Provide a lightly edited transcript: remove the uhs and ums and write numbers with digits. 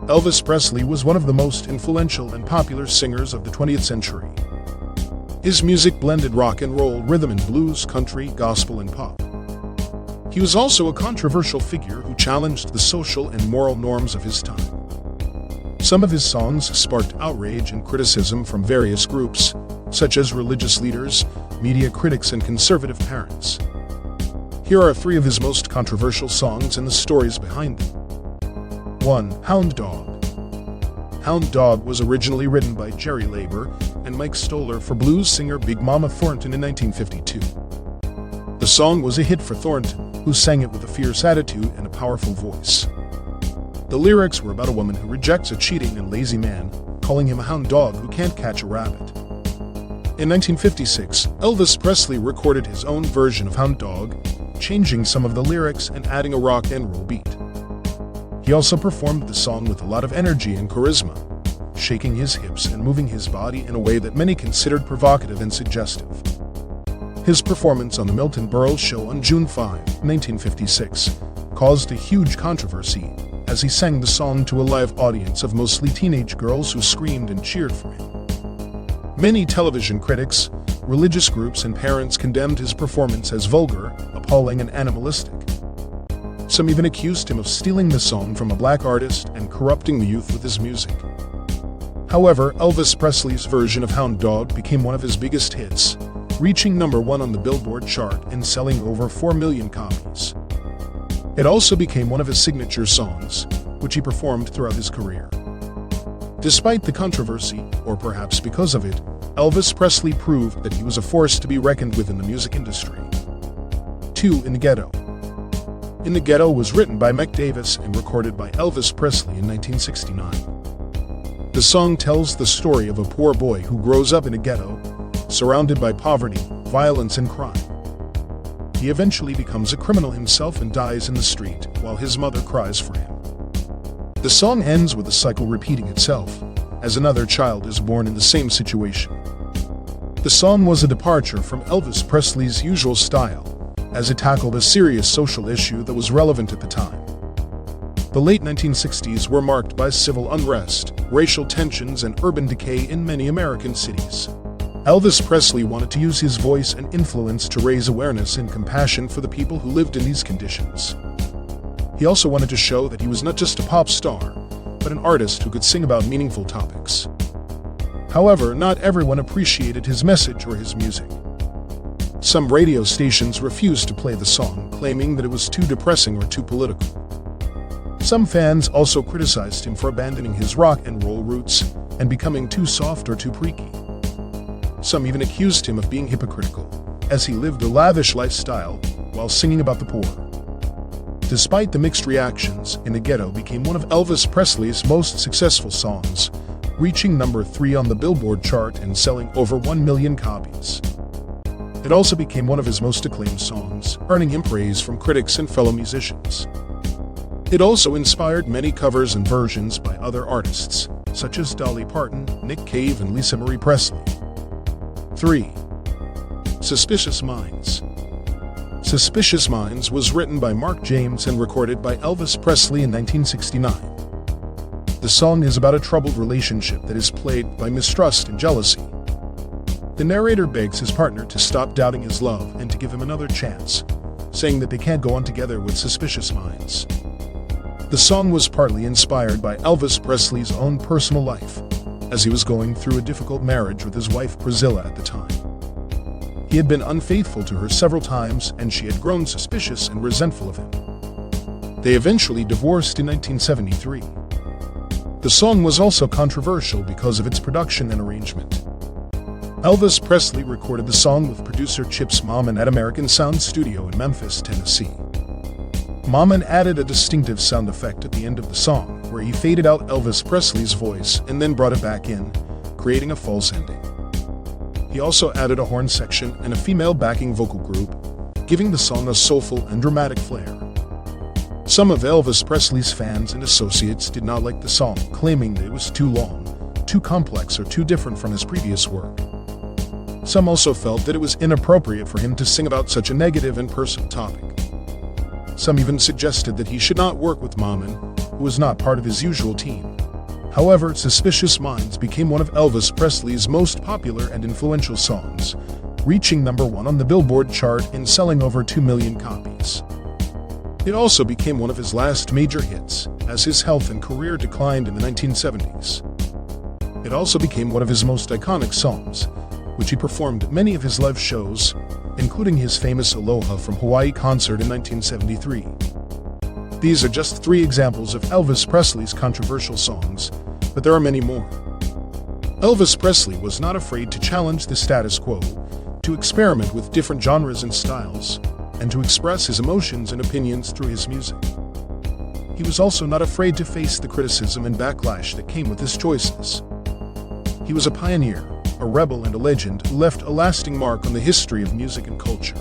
Elvis Presley was one of the most influential and popular singers of the 20th century. His music blended rock and roll, rhythm and blues, country, gospel, and pop. He was also a controversial figure who challenged the social and moral norms of his time. Some of his songs sparked outrage and criticism from various groups, such as religious leaders, media critics, and conservative parents. Here are 3 of his most controversial songs and the stories behind them. 1. Hound Dog. Hound Dog was originally written by Jerry Leiber and Mike Stoller for blues singer Big Mama Thornton in 1952. The song was a hit for Thornton, who sang it with a fierce attitude and a powerful voice. The lyrics were about a woman who rejects a cheating and lazy man, calling him a hound dog who can't catch a rabbit. In 1956, Elvis Presley recorded his own version of Hound Dog, changing some of the lyrics and adding a rock and roll beat. He also performed the song with a lot of energy and charisma, shaking his hips and moving his body in a way that many considered provocative and suggestive. His performance on The Milton Berle Show on June 5, 1956, caused a huge controversy as he sang the song to a live audience of mostly teenage girls who screamed and cheered for him. Many television critics, religious groups, and parents condemned his performance as vulgar, appalling, and animalistic. Some even accused him of stealing the song from a black artist and corrupting the youth with his music. However, Elvis Presley's version of Hound Dog became one of his biggest hits, reaching number 1 on the Billboard chart and selling over 4 million copies. It also became one of his signature songs, which he performed throughout his career. Despite the controversy, or perhaps because of it, Elvis Presley proved that he was a force to be reckoned with in the music industry. 2. In the Ghetto. In the Ghetto was written by Mick Davis and recorded by Elvis Presley in 1969. The song tells the story of a poor boy who grows up in a ghetto, surrounded by poverty, violence, and crime. He eventually becomes a criminal himself and dies in the street while his mother cries for him. The song ends with the cycle repeating itself, as another child is born in the same situation. The song was a departure from Elvis Presley's usual style, as it tackled a serious social issue that was relevant at the time. The late 1960s were marked by civil unrest, racial tensions, and urban decay in many American cities. Elvis Presley wanted to use his voice and influence to raise awareness and compassion for the people who lived in these conditions. He also wanted to show that he was not just a pop star, but an artist who could sing about meaningful topics. However, not everyone appreciated his message or his music. Some radio stations refused to play the song, claiming that it was too depressing or too political. Some fans also criticized him for abandoning his rock and roll roots and becoming too soft or too preachy. Some even accused him of being hypocritical, as he lived a lavish lifestyle while singing about the poor. Despite the mixed reactions, In the Ghetto became one of Elvis Presley's most successful songs, reaching number 3 on the Billboard chart and selling over 1 million copies. It also became one of his most acclaimed songs, earning him praise from critics and fellow musicians. It also inspired many covers and versions by other artists, such as Dolly Parton, Nick Cave, and Lisa Marie Presley. 3. Suspicious Minds. Suspicious Minds was written by Mark James and recorded by Elvis Presley in 1969. The song is about a troubled relationship that is plagued by mistrust and jealousy. The narrator begs his partner to stop doubting his love and to give him another chance, saying that they can't go on together with suspicious minds. The song was partly inspired by Elvis Presley's own personal life, as he was going through a difficult marriage with his wife Priscilla at the time. He had been unfaithful to her several times, and she had grown suspicious and resentful of him. They eventually divorced in 1973. The song was also controversial because of its production and arrangement. Elvis Presley recorded the song with producer Chip's Mom at American Sound Studio in Memphis, Tennessee. Maman added a distinctive sound effect at the end of the song, where he faded out Elvis Presley's voice and then brought it back in, creating a false ending. He also added a horn section and a female backing vocal group, giving the song a soulful and dramatic flair. Some of Elvis Presley's fans and associates did not like the song, claiming that it was too long, too complex, or too different from his previous work. Some also felt that it was inappropriate for him to sing about such a negative and personal topic. Some even suggested that he should not work with Maman, who was not part of his usual team. However, Suspicious Minds became one of Elvis Presley's most popular and influential songs, reaching #1 on the Billboard chart and selling over 2 million copies. It also became one of his last major hits, as his health and career declined in the 1970s. It also became one of his most iconic songs, which he performed at many of his live shows, including his famous Aloha from Hawaii concert in 1973. These are just 3 examples of Elvis Presley's controversial songs, but there are many more. Elvis Presley was not afraid to challenge the status quo, to experiment with different genres and styles, and to express his emotions and opinions through his music. He was also not afraid to face the criticism and backlash that came with his choices. He was a pioneer, a rebel, and a legend who left a lasting mark on the history of music and culture.